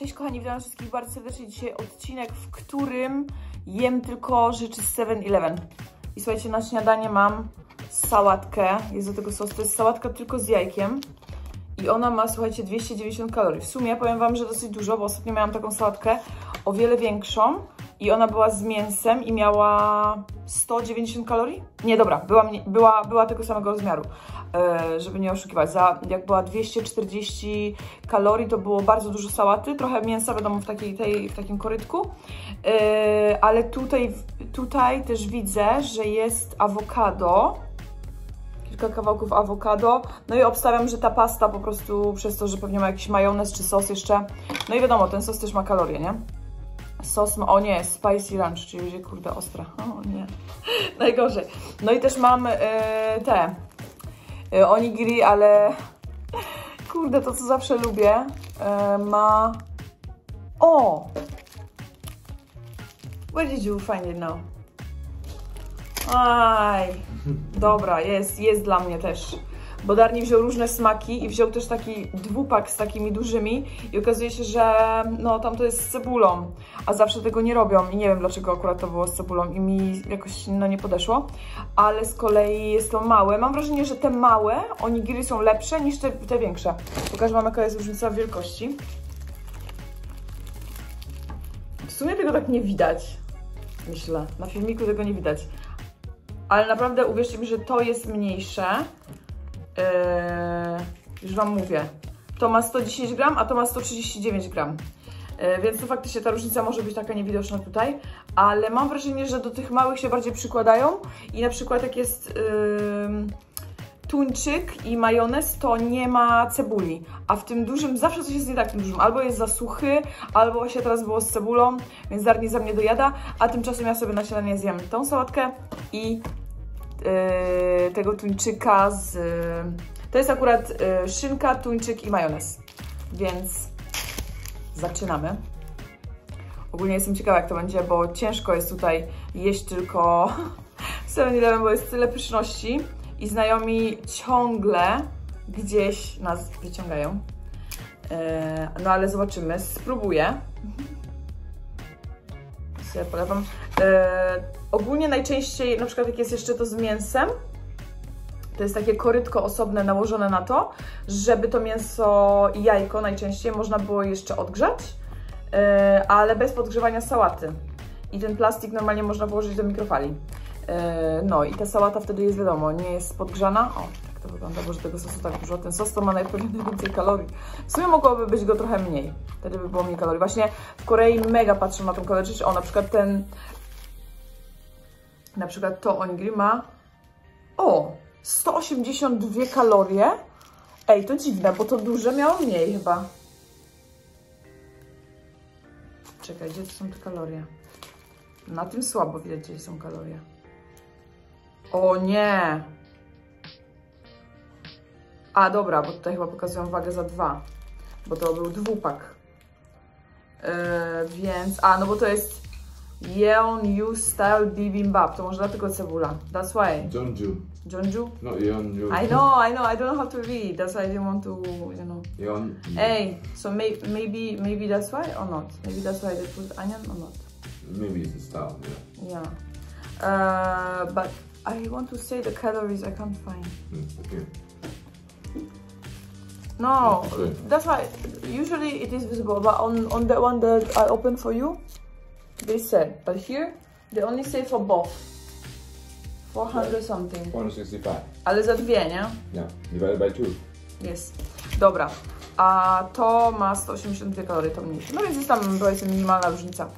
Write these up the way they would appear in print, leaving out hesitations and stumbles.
Cześć kochani, witam wszystkich bardzo serdecznie. Dzisiaj odcinek, w którym jem tylko rzeczy z 7-Eleven. I słuchajcie, na śniadanie mam sałatkę, jest do tego sos, to jest sałatka tylko z jajkiem. I ona ma, słuchajcie, 290 kalorii. W sumie powiem wam, że dosyć dużo, bo ostatnio miałam taką sałatkę o wiele większą. I ona była z mięsem i miała 190 kalorii? Nie, dobra, była tego samego rozmiaru, żeby nie oszukiwać. Jak była 240 kalorii, to było bardzo dużo sałaty, trochę mięsa, wiadomo, w takim korytku. Ale tutaj też widzę, że jest awokado. Kilka kawałków awokado. No i obstawiam, że ta pasta po prostu przez to, że pewnie ma jakiś majonez czy sos jeszcze. No i wiadomo, ten sos też ma kalorie, nie? Sos ma, o nie, spicy ranch, czyli będzie kurde ostra. O nie, najgorzej. No i też mam te onigiri, ale kurde, to co zawsze lubię, ma... O! Where did you find it now? Aj, dobra, jest dla mnie też. Bo Darni wziął różne smaki i wziął też taki dwupak z takimi dużymi i okazuje się, że no tam to jest z cebulą, a zawsze tego nie robią i nie wiem dlaczego akurat to było z cebulą i mi jakoś no nie podeszło, ale z kolei jest to małe. Mam wrażenie, że te małe onigiri są lepsze niż te większe. Pokażę wam, jaka jest różnica w wielkości. W sumie tego tak nie widać, myślę, na filmiku tego nie widać, ale naprawdę uwierzcie mi, że to jest mniejsze. Już wam mówię, to ma 110 gram, a to ma 139 gram, więc to faktycznie ta różnica może być taka niewidoczna tutaj, ale mam wrażenie, że do tych małych się bardziej przykładają i na przykład jak jest tuńczyk i majonez, to nie ma cebuli, a w tym dużym zawsze coś jest nie tak w tym dużym, albo jest za suchy, albo właśnie teraz było z cebulą, więc Darni za mnie dojada, a tymczasem ja sobie na śniadanie zjem tą sałatkę i tego tuńczyka z... To jest akurat szynka, tuńczyk i majonez, więc zaczynamy. Ogólnie jestem ciekawa, jak to będzie, bo ciężko jest tutaj jeść tylko 7-Eleven, bo jest tyle pyszności i znajomi ciągle gdzieś nas wyciągają. No ale zobaczymy, spróbuję. Sobie polewam. Ogólnie najczęściej, na przykład jak jest jeszcze to z mięsem, to jest takie korytko osobne nałożone na to, żeby to mięso i jajko najczęściej można było jeszcze odgrzać, ale bez podgrzewania sałaty. I ten plastik normalnie można włożyć do mikrofali. No i ta sałata wtedy jest, wiadomo, nie jest podgrzana. O, tak to wygląda, bo że tego sosu tak dużo. Ten sos to ma najwięcej kalorii. W sumie mogłoby być go trochę mniej. Wtedy by było mniej kalorii. Właśnie w Korei mega patrzą na tą kalorię. O, na przykład to onigiri ma 182 kalorie. Ej, to dziwne, bo to duże miało mniej chyba. Czekaj, gdzie to są te kalorie? Na tym słabo widać, gdzie są kalorie. O nie! A dobra, bo tutaj chyba pokazują wagę za 2. Bo to był dwupak. Więc... no bo to jest Yeonju Style Bibimbap. To może dlatego cebula. That's why. Jeonju. Jeonju? No, Yeonju. I know. I don't know how to read. That's why I didn't want to, you know. Yeonju. Hey, so maybe that's why or not? Maybe that's why they put onion or not? Maybe it's the style, yeah. Yeah. But I want to say the calories I can't find. Okay. No, Okay. that's why usually it is visible, but on the one that I opened for you, they said, but here they only say for both 400 something. 465. Ale za dwie, nie? Yeah, divided by 2. Jest. Dobra, a to ma 182 kalorie, to mniejsze. No więc jest tam, powiedzmy, minimalna różnica.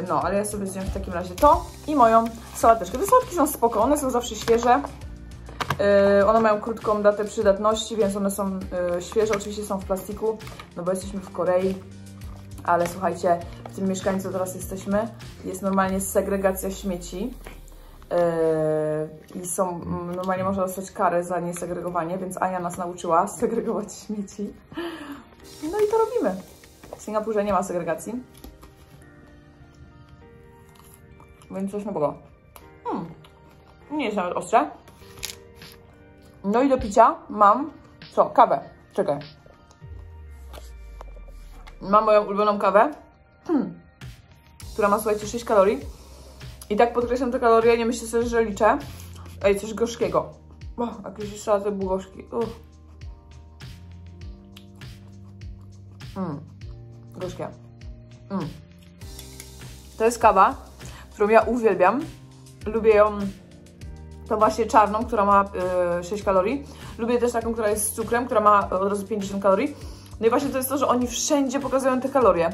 No, ale ja sobie zjem w takim razie to i moją sałateczkę. Te sałatki są spoko, one są zawsze świeże. One mają krótką datę przydatności, więc one są świeże. Oczywiście są w plastiku, no bo jesteśmy w Korei. Ale słuchajcie, w tym mieszkaniu, co teraz jesteśmy, jest normalnie segregacja śmieci. I normalnie można dostać karę za niesegregowanie, więc Ania nas nauczyła segregować śmieci. No i to robimy. W Singapurze nie ma segregacji. Więc coś nowego. Nie jest nawet ostre. No i do picia mam, kawę. Czekaj. mam moją ulubioną kawę, która ma, słuchajcie, 6 kalorii. I tak podkreślam te kalorie, nie myślę sobie, że liczę. Ej, coś gorzkiego. Jakiś jeszcze to był gorzki. Gorzkie. To jest kawa, którą ja uwielbiam. Lubię ją, tą właśnie czarną, która ma 6 kalorii. Lubię też taką, która jest z cukrem, która ma od razu 50 kalorii. No i właśnie to jest to, że oni wszędzie pokazują te kalorie.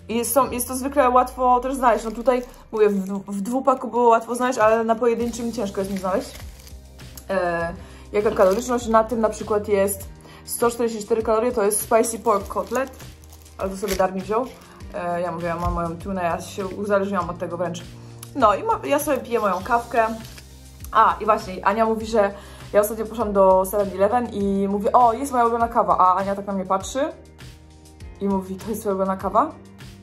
I jest to zwykle łatwo też znaleźć. No tutaj, mówię, w dwupaku było łatwo znaleźć, ale na pojedynczym ciężko jest mi znaleźć. Jaka kaloryczność? Na tym na przykład jest 144 kalorie, to jest spicy pork cutlet. Ale to sobie Darmi wziął. Ja mówię, ja mam moją tunę, ja się uzależniłam od tego wręcz. No i ja sobie piję moją kawkę. I właśnie, Ania mówi, że ja ostatnio poszłam do 7-Eleven i mówię, o, jest moja ulubiona kawa, a Ania tak na mnie patrzy i mówi, to jest twoja ulubiona kawa?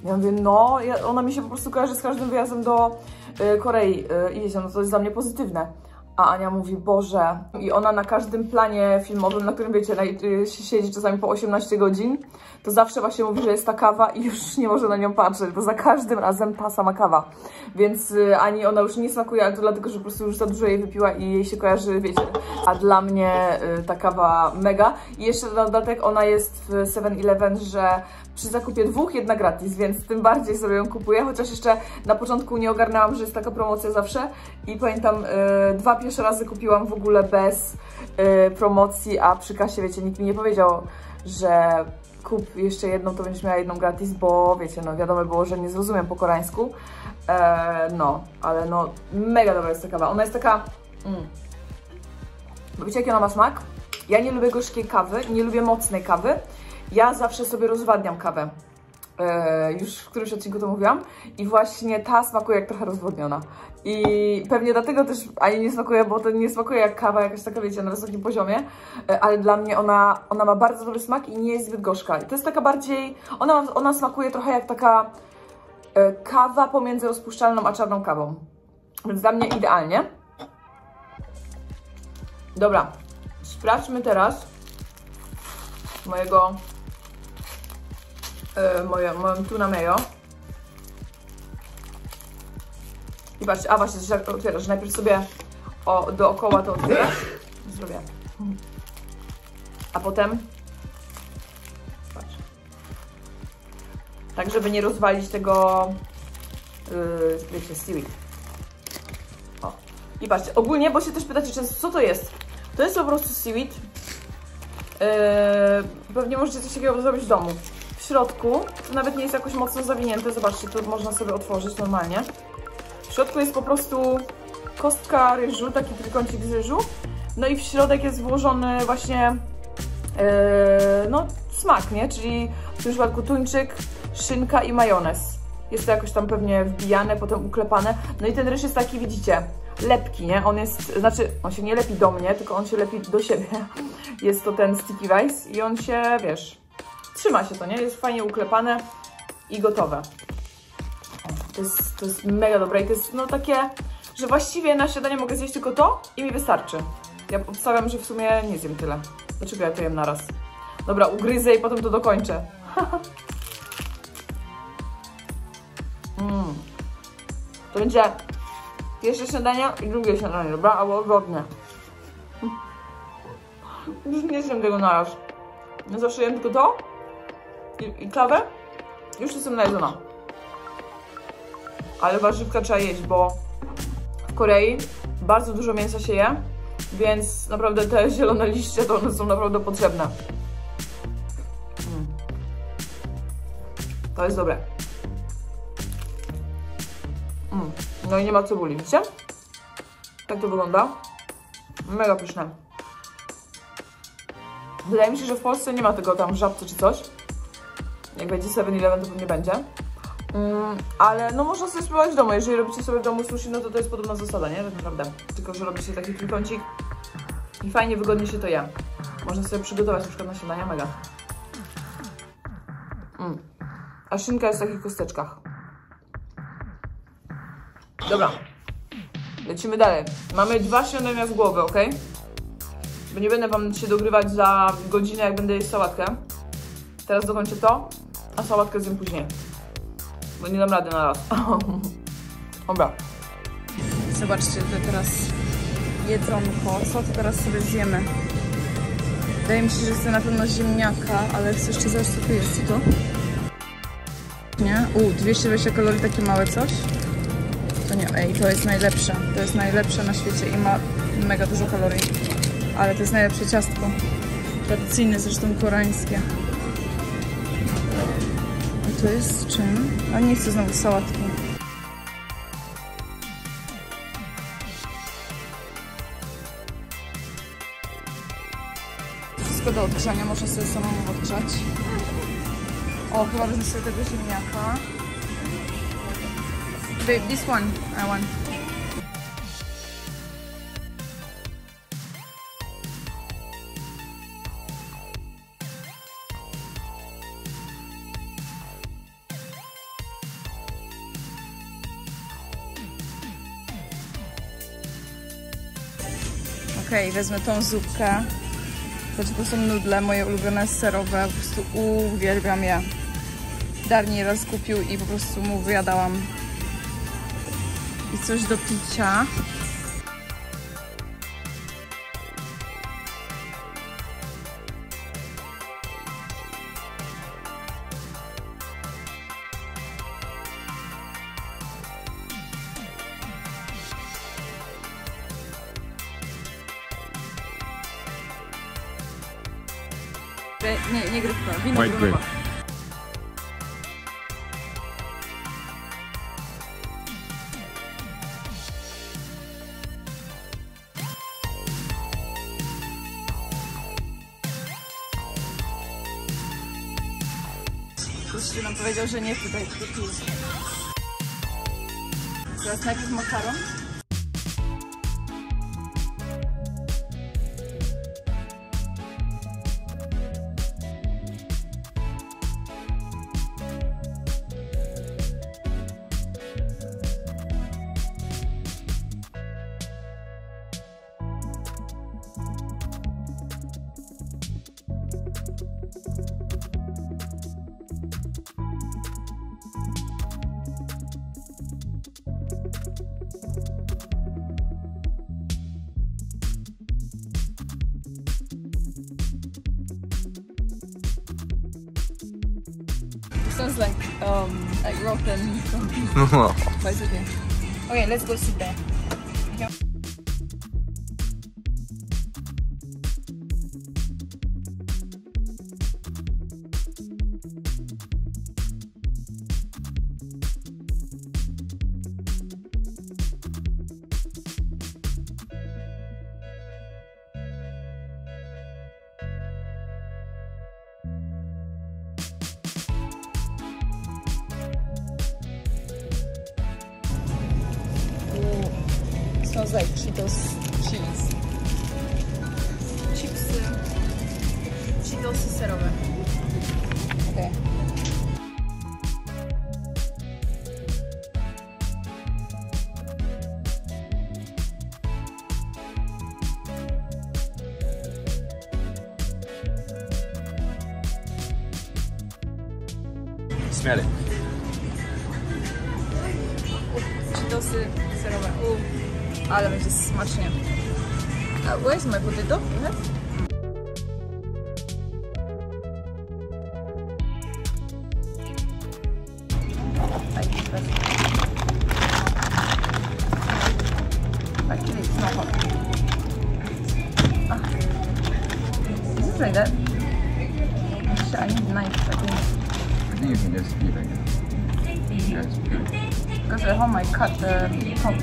Ja mówię, no, ona mi się po prostu kojarzy z każdym wyjazdem do Korei i wiecie, no to jest dla mnie pozytywne. A Ania mówi, Boże, i ona na każdym planie filmowym, na którym wiecie, siedzi czasami po 18 godzin, to zawsze właśnie mówi, że jest ta kawa i już nie może na nią patrzeć, bo za każdym razem ta sama kawa. Więc ani ona już nie smakuje, ale to dlatego, że po prostu już za dużo jej wypiła i jej się kojarzy, wiecie. A dla mnie ta kawa mega. I jeszcze na dodatek ona jest w 7-Eleven, że przy zakupie 2 jedna gratis, więc tym bardziej sobie ją kupuję, chociaż jeszcze na początku nie ogarnęłam, że jest taka promocja zawsze i pamiętam 2 pierwsze razy kupiłam w ogóle bez promocji, a przy kasie, wiecie, nikt mi nie powiedział, że kup jeszcze jedną, to będziesz miała jedną gratis, bo wiecie, no wiadomo było, że nie zrozumiem po koreańsku, no, ale no mega dobra jest ta kawa, ona jest taka, wiecie jaki ona ma smak? Ja nie lubię gorzkiej kawy, nie lubię mocnej kawy. Ja zawsze sobie rozwadniam kawę. Już w którymś odcinku to mówiłam. I właśnie ta smakuje jak trochę rozwodniona. I pewnie dlatego też ani nie smakuje, bo to nie smakuje jak kawa jakaś taka, wiecie, na wysokim poziomie. Ale dla mnie ona ma bardzo dobry smak i nie jest zbyt gorzka. I to jest taka bardziej... Ona smakuje trochę jak taka kawa pomiędzy rozpuszczalną a czarną kawą. Więc dla mnie idealnie. Dobra. Sprawdźmy teraz moją tuna mayo. I patrzcie, a właśnie, że otwierasz, że najpierw sobie dookoła to otwierasz. Zrobię. A potem patrz. Tak, żeby nie rozwalić tego wiecie, seaweed. O. I patrzcie, ogólnie, bo się też pytacie często, co to jest? To jest po prostu seaweed. Pewnie możecie coś takiego zrobić w domu. W środku, to nawet nie jest jakoś mocno zawinięte, zobaczcie, tu można sobie otworzyć normalnie. W środku jest po prostu kostka ryżu, taki trójkącik z ryżu. No i w środek jest włożony właśnie no smak, nie? Czyli w tym przypadku tuńczyk, szynka i majonez. Jest to jakoś tam pewnie wbijane, potem uklepane. No i ten ryż jest taki, widzicie, lepki, nie? On jest, znaczy, on się nie lepi do mnie, tylko on się lepi do siebie. Jest to ten sticky rice i on się, wiesz, trzyma się to, nie? Jest fajnie uklepane i gotowe. To jest mega dobre i to jest, no takie, że właściwie na śniadanie mogę zjeść tylko to i mi wystarczy. Ja obstawiam, że w sumie nie zjem tyle. Dlaczego ja to jem naraz? Dobra, ugryzę i potem to dokończę. To będzie pierwsze śniadanie i drugie śniadanie, dobra? Albo odwrotnie. Już nie zjem tego naraz. Ja zawsze jem tylko to i kawę. Już jestem najedzona. Ale warzywka trzeba jeść, bo w Korei bardzo dużo mięsa się je, więc naprawdę te zielone liście to one są naprawdę potrzebne. To jest dobre. No i nie ma cebuli, widzicie? Tak to wygląda. Mega pyszne. Wydaje mi się, że w Polsce nie ma tego tam w Żabce czy coś. Jak będzie 7-Eleven, to pewnie będzie. Ale no można sobie spróbować w domu. Jeżeli robicie sobie w domu sushi, no to jest podobna zasada, nie? Tak naprawdę. Tylko, że robi się taki trójkącik i fajnie, wygodnie się to je. Można sobie przygotować na przykład na śniadanie, mega. A szynka jest w takich kosteczkach. Dobra. Lecimy dalej. Mamy 2 śniadania z głowy, ok? Bo nie będę wam się dogrywać za godzinę, jak będę jeść sałatkę. Teraz dokończę to a sałatkę zjem później. Bo nie dam rady na raz. Dobra. Zobaczcie, to teraz jedzonko. Co to teraz sobie zjemy? Wydaje mi się, że chcę na pewno ziemniaka, ale chcę jeszcze zobaczyć, co tu jest. Co to? Nie? 220 kalorii, takie małe coś. To nie, ej, to jest najlepsze. To jest najlepsze na świecie i ma mega dużo kalorii. Ale to jest najlepsze ciastko. Tradycyjne, zresztą koreańskie. A to jest z czym? A nie chcę znowu sałatki. Wszystko do odgrzania, można sobie samemu odgrzać. O, chyba wezmę sobie tego ziemniaka. This one, I want. Okej, wezmę tą zupkę. To są nudle, moje ulubione serowe. Po prostu uwielbiam je. Darnie raz kupił i po prostu mu wyjadałam. I coś do picia. Nie grypka, wino grunowa. Ktoś nam powiedział, że nie tutaj kupił. Teraz najpierw makaron. Sounds like rotten. But it's okay. Okay, let's go sit there. Smells like Cheetos cheese. Chipsy. Cheetosy serowe. Okay. Smell it. Cheetosy serowe. Ale będzie smacznie. Where's my potato? Actually, it's not hot. Is it like that? Shit, I need a knife, I think. I think you can just eat like that. Yeah, it's good. Because at home I cut the top.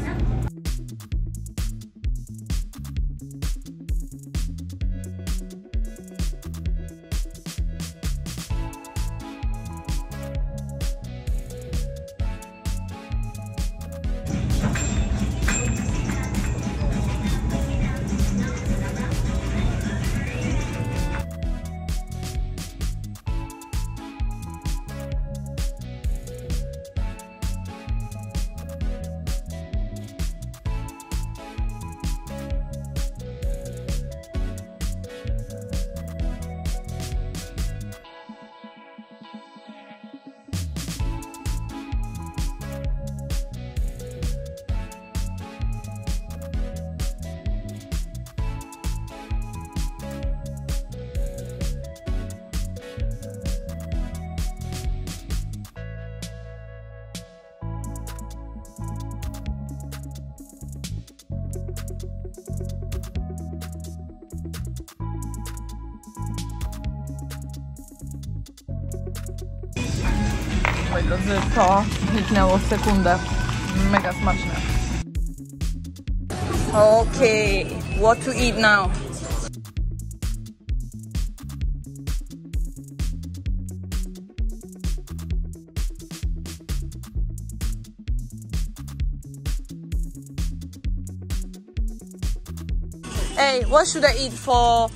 moi drodzy, to zniknęło w sekundę. Mega smaczne. Okay, what to eat now? Hey, what should I eat for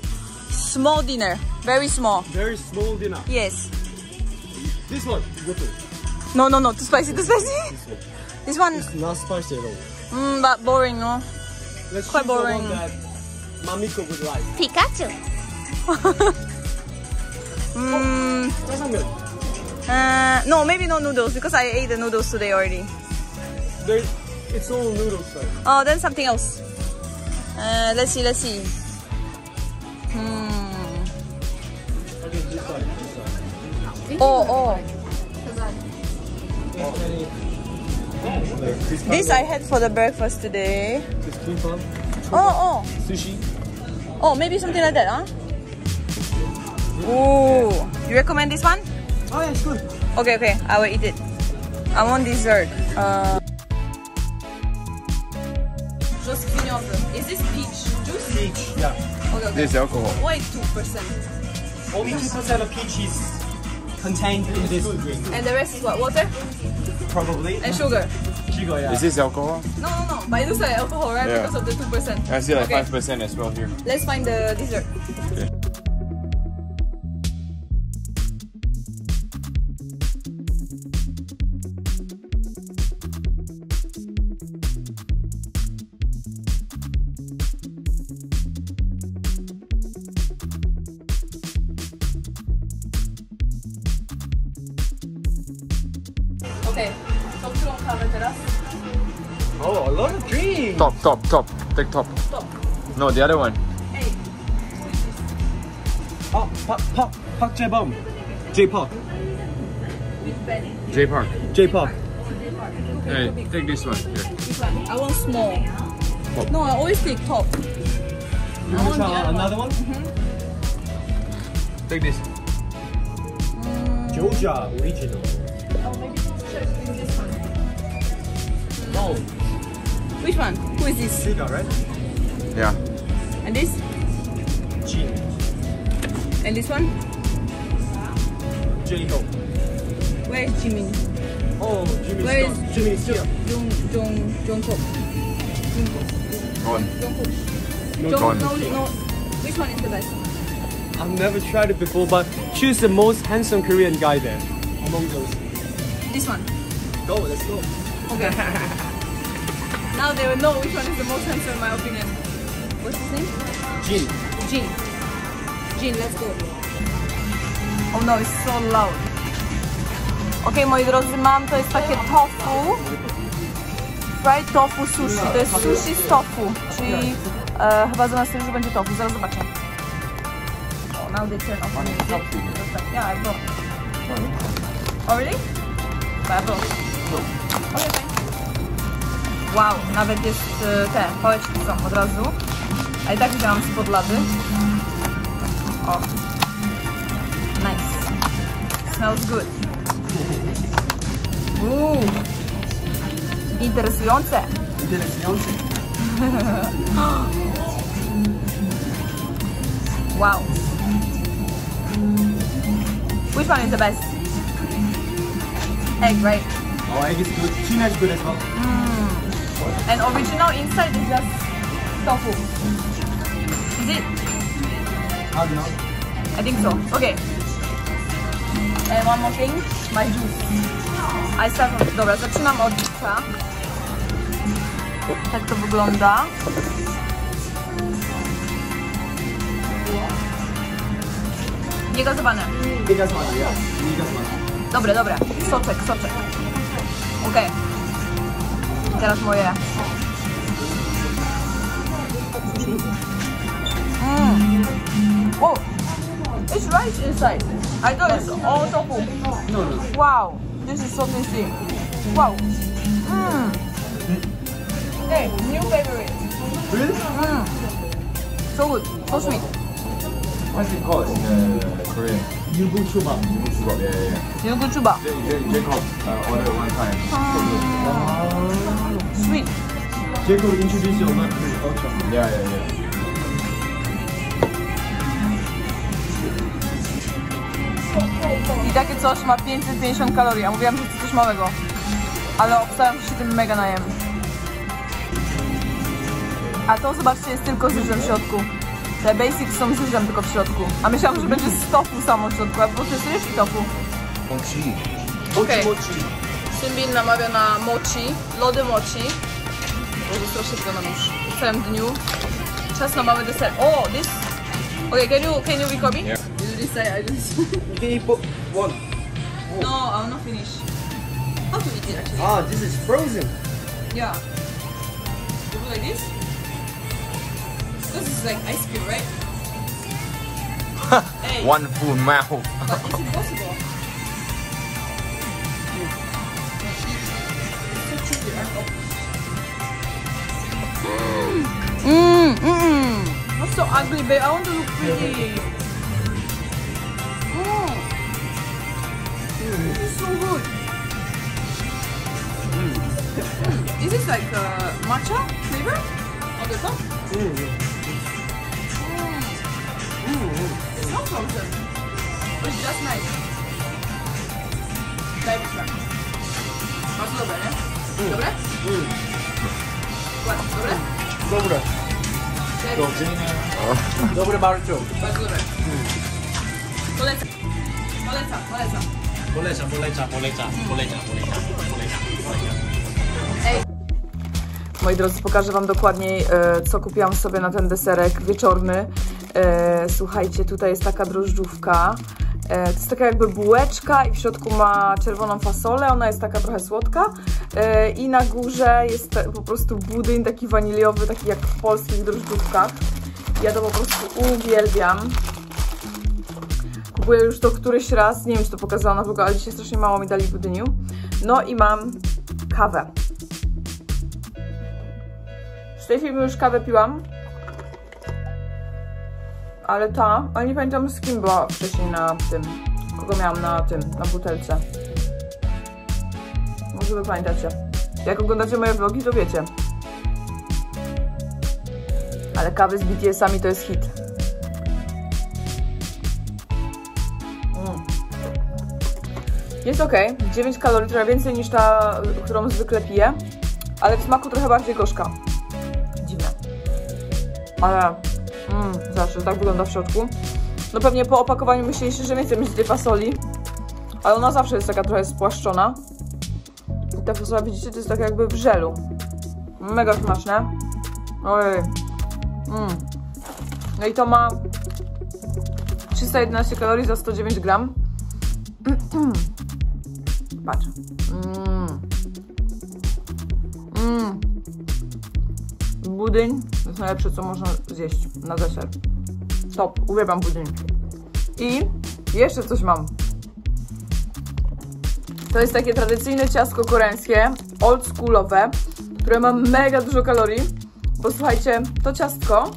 small dinner? Very small. Very small dinner. Yes. This one. Go to. No, too spicy, too spicy. This one, It's not spicy at all. but boring, no? Let's Quite choose the boring. one that Mamiko would like. Pikachu. That's not good. No, maybe no noodles because I ate the noodles today already. It's all noodles though. Oh, then something else. Let's see. Okay, this side. Oh. This I had for the breakfast today. This kimbap. Oh. Sushi. Oh, maybe something like that, huh? Ooh. You recommend this one? Oh yeah, it's good. Okay, I will eat it. I want dessert. Is this peach juice? Peach. Yeah. Okay. This is alcohol. Why 2%? Only 2% of peach is contained in this drink. And the rest is what? Water? Probably. And sugar? Sugar, yeah. Is this alcohol? No. But it looks like alcohol, right? Yeah. Because of the 2%. I see like Okay. 5% as well here. Let's find the dessert. Okay. Okay, to którą kawę teraz? Oh, a lot of drinks. Top. Take top. Top. No, the other one. Hey, Oh, Park Jae-bum. J-Park. J Park. J-Park. Hey, take this one. Here. this one. I want small. Top. No, I always take top. You want to try another one? Take this. Georgia original. Oh, maybe this one. Oh, Which one? Who is this? Sugar, right? Yeah. And this? Gin. And this one? J-Hope. Where is Jimin? Oh, Jimmy's Where gone. is Jimmy's here. Jungkook. Go on. Jungkook. No. Which one is the best? I've never tried it before, but choose the most handsome Korean guy there among those. This one. Go, let's go. Okay. Now they will know which one is the most handsome in my opinion. What's his name? Jin. Jin, let's go. Oh no, it's so loud. Ok, moi drodzy, to jest takie tofu. Fried tofu sushi. To jest sushi z tofu. Czyli chyba zamiast ryżu będzie tofu. Zaraz zobaczę. Oh, now they turn off on it. Yeah, I brought. Oh really? I brought. Okay, fine. Wow, nawet jest te pałeczki są od razu. A i tak wzięłam spod lady. O. Nice. Smells good. Interesujące. Wow. Which one is the best? Egg, right? Oh, egg is good. Tuna is good as well. And original inside is just tofu. Is it? I don't know. I think so. Okay. And one more thing, my juice. I start from... Dobra, zaczynam od juice'a. Tak to wygląda. Niegazowane. Niegazowane, ja. Niegazowane. Dobre. Soczek. Okej. Teraz moje. Oh, it's rice inside. I thought it's all tofu. No. Wow, this is so tasty. Wow. Hey, new favorite. Really? So good, so sweet. What's it called in Korean? Yugu chuba. Yugu chuba. Jacob ordered one time. Sweet. Jacob introduced your love to ultra. Yeah. I takie coś ma 550 kalorii. Ja mówiłam, że to coś małego. Ale obstawiam, że się tym mega najem. A to zobaczcie, jest tylko z ryżem w środku. Te basics są z ryżem tylko w środku. A myślałam, że będzie z tofu samo w środku, a po prostu jest ryż i tofu. Mochi. Okej. Symbin namawia na mochi, lody mochi. Boże, strasznie wyglądam już w całym dniu. Czas na mały deser. Oh, this... Okay, can you record me? Yeah. You really say I just... Can you put one? No, I will not finish. How to eat it actually? Ah, this is frozen. Yeah. You do like this? This is like ice cream, right? Hey, One full mouth. but it's impossible. That's so ugly, babe. I want to look pretty. This is so good. This is like matcha flavor on the top. It's not frozen. It's just nice. Daj wyszłam. Masz dobre, nie? Dobre? Ładnie, dobre? Dobre. Dobre bardzo. Bardzo dobre. Polecam. Ej. Moi drodzy, pokażę wam dokładniej, co kupiłam sobie na ten deserek wieczorny. Słuchajcie, tutaj jest taka drożdżówka. To jest taka jakby bułeczka i w środku ma czerwoną fasolę, ona jest taka trochę słodka i na górze jest po prostu budyń taki waniliowy, taki jak w polskich drożdżówkach. Ja to po prostu uwielbiam. Kupuję już to któryś raz, nie wiem, czy to pokazałam na vlogu, ale dzisiaj strasznie mało mi dali budyniu. No i mam kawę. W tej filmie już kawę piłam. Ale nie pamiętam z kim była wcześniej na tym. Kogo miałam na tym, na butelce. Może wy pamiętacie. Jak oglądacie moje vlogi, to wiecie. Ale kawy z BTS-ami to jest hit. Jest ok, 9 kalorii, trochę więcej niż ta, którą zwykle piję. Ale w smaku trochę bardziej gorzka. Dziwne. Ale... Zawsze tak wygląda w środku. No pewnie po opakowaniu myśleliście, że więcej będzie tej fasoli. Ale ona zawsze jest taka trochę spłaszczona. I ta fasola, widzicie, to jest tak jakby w żelu. Mega smaczne. Ojej. No i to ma 311 kalorii za 109 gram. Patrz. Budyń to jest najlepsze, co można zjeść na deser. Top, uwielbiam budyń. I jeszcze coś mam. To jest takie tradycyjne ciastko koreańskie, oldschoolowe, które ma mega dużo kalorii. Bo słuchajcie, to ciastko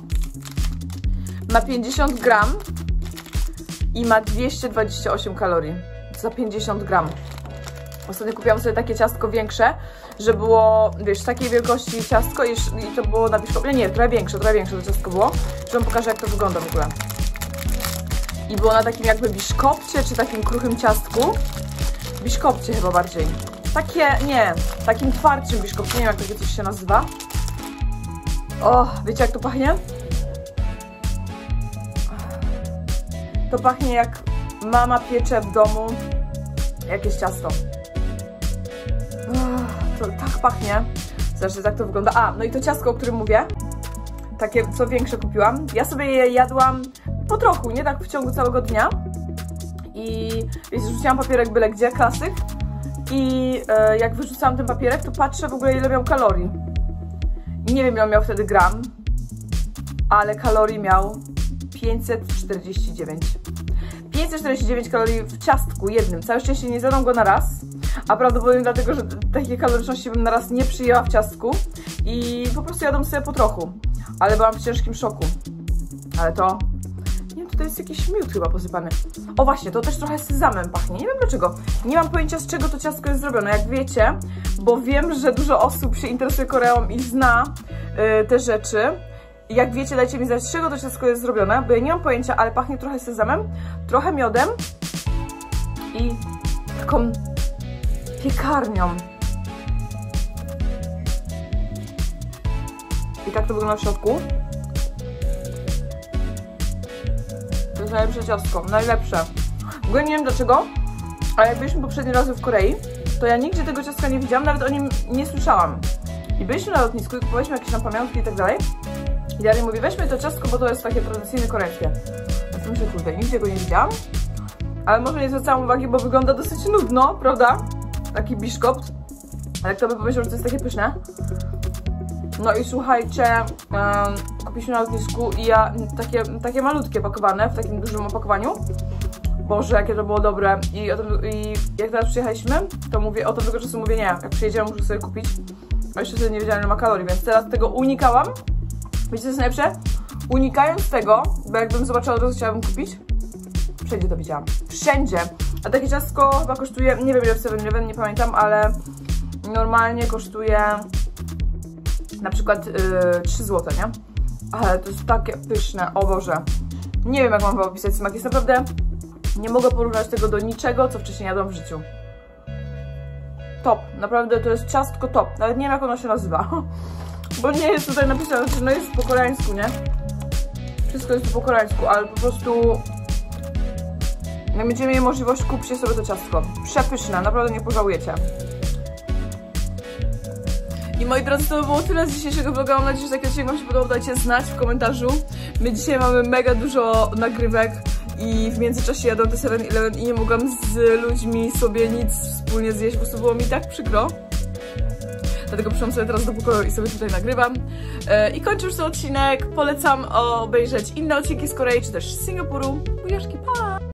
ma 50 gram i ma 228 kalorii za 50 gram. Ostatnio kupiłam sobie takie ciastko większe, że było, wiesz, takiej wielkości ciastko i to było na biszkopcie. Nie, trochę większe to ciastko było. Że wam pokażę, jak to wygląda w ogóle. I było na takim jakby biszkopcie, czy takim kruchym ciastku. Biszkopcie chyba bardziej. Takie, nie, takim twardszym biszkopcie, nie wiem, jak takie coś się nazywa. O, wiecie, jak to pachnie? To pachnie, jak mama piecze w domu jakieś ciasto. To tak pachnie. Zobaczcie, jak to wygląda. A, no i to ciastko, o którym mówię, takie co większe kupiłam. Ja sobie je jadłam po trochu, nie tak w ciągu całego dnia. I wiecie, rzuciłam papierek byle gdzie, klasyk. I jak wyrzucałam ten papierek, to patrzę w ogóle, ile miał kalorii. Nie wiem, ile on miał wtedy gram, ale kalorii miał 549. 549 kalorii w ciastku jednym. Całe szczęście nie zjadłam go na raz, a prawdopodobnie dlatego, że takiej kaloryczności bym na raz nie przyjęła w ciastku i po prostu jadłam sobie po trochu, ale byłam w ciężkim szoku. Ale to, nie wiem, tutaj jest jakiś miód chyba posypany. O właśnie, to też trochę sezamem pachnie, nie wiem dlaczego. Nie mam pojęcia, z czego to ciastko jest zrobione, jak wiecie, bo wiem, że dużo osób się interesuje Koreą i zna te rzeczy. Jak wiecie, dajcie mi znać, z czego to ciastko jest zrobione, bo ja nie mam pojęcia, ale pachnie trochę sezamem, trochę miodem i taką piekarnią. I tak to wygląda w środku. To jest najlepsze ciastko, najlepsze. W ogóle nie wiem dlaczego, ale jak byliśmy poprzedni razy w Korei, to ja nigdzie tego ciastka nie widziałam, nawet o nim nie słyszałam. I byliśmy na lotnisku i kupowaliśmy jakieś tam pamiątki i tak dalej. I dalej mówię, weźmy to ciastko, bo to jest takie tradycyjne koreańskie. Więc myślę, kurde, nigdzie go nie widziałam. Ale może nie zwracałam uwagi, bo wygląda dosyć nudno, prawda? Taki biszkopt. Ale kto by pomyślał, że to jest takie pyszne. No i słuchajcie, kupiliśmy na lotnisku i ja takie malutkie pakowane w takim dużym opakowaniu. Boże, jakie to było dobre. I jak teraz przyjechaliśmy, to mówię, od tego czasu mówię nie, jak przyjedziemy muszę sobie kupić. A jeszcze sobie nie wiedziałem, ile ma kalorii, więc teraz tego unikałam. Wiecie co jest najlepsze? Unikając tego, bo jakbym zobaczyła, od razu chciałabym kupić. Wszędzie to widziałam. Wszędzie. A takie ciastko chyba kosztuje, nie wiem ile w 7-Eleven, nie pamiętam, ale normalnie kosztuje na przykład 3 zł, nie? Ale to jest takie pyszne, o Boże. Nie wiem, jak mam wam opisać smak, jest naprawdę... Nie mogę porównać tego do niczego, co wcześniej jadłam w życiu. Top, naprawdę to jest ciastko top. Nawet nie wiem, jak ono się nazywa. Bo nie jest tutaj napisane, że no jest po koreańsku, nie? Wszystko jest po koreańsku, ale po prostu... Jak będziecie mieli możliwość, kupcie sobie to ciastko. Przepyszne, naprawdę nie pożałujecie. I moi drodzy, to by było tyle z dzisiejszego vloga. Mam nadzieję, że taki odcinek wam się podobał. Dajcie znać w komentarzu. My dzisiaj mamy mega dużo nagrywek i w międzyczasie jadłam te 7-Eleven i nie mogłam z ludźmi sobie nic wspólnie zjeść. Po prostu było mi tak przykro. Dlatego przyszłam sobie teraz do pokoju i sobie tutaj nagrywam. I kończę już ten odcinek. Polecam obejrzeć inne odcinki z Korei, czy też z Singapuru. Buziaczki, pa!